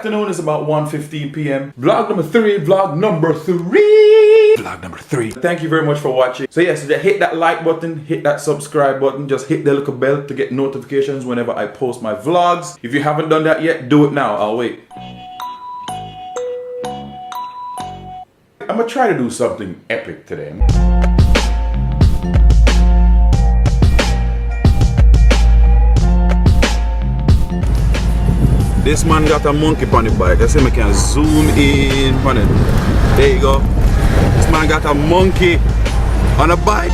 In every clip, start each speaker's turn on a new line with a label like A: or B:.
A: afternoon. It's about 1:15 p.m. Vlog number 3. Vlog number 3. Vlog number 3. Thank you very much for watching. So yes, just hit that like button, hit that subscribe button, just hit the little bell to get notifications whenever I post my vlogs. If you haven't done that yet, do it now. I'll wait. I'm gonna try to do something epic today. This man got a monkey on the bike. I see I can zoom in on it. There you go. This man got a monkey on a bike.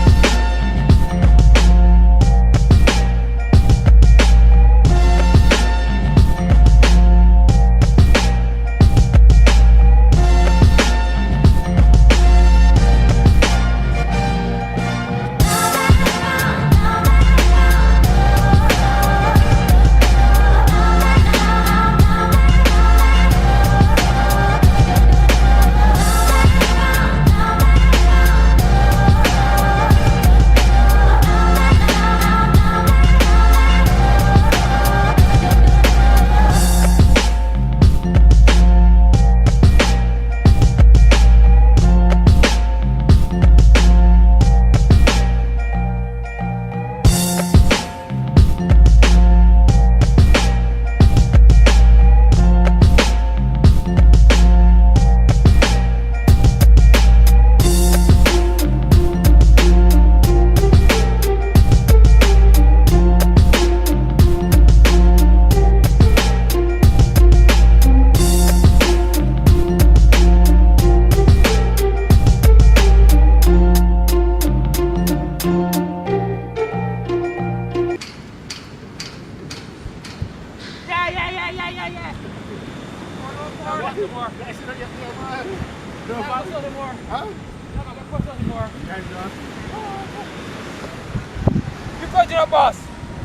B: Boss,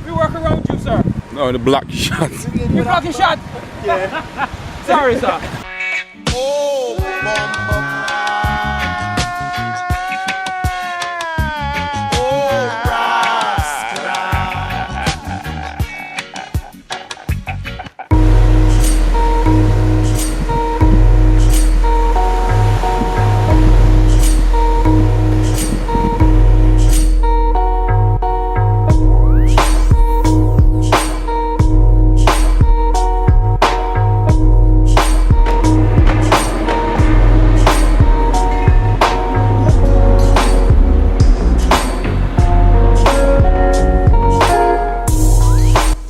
B: we work around you, sir.
A: No, the black shot.
B: You fucking shot. Yeah. Sorry, sir. Oh,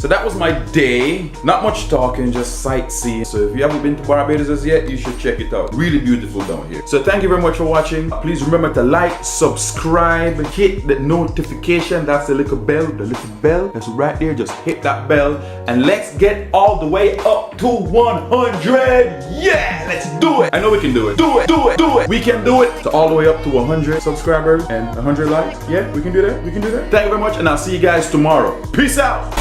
A: So that was my day. Not much talking, just sightseeing. So if you haven't been to Barbados as yet, you should check it out. Really beautiful down here. So thank you very much for watching. Please remember to like, subscribe, hit the notification. That's the little bell. The little bell that's right there. Just hit that bell. And let's get all the way up to 100. Yeah, let's do it. I know we can do it. Do it, do it, do it. We can do it. So all the way up to 100 subscribers and 100 likes. Yeah, we can do that. We can do that. Thank you very much, and I'll see you guys tomorrow. Peace out.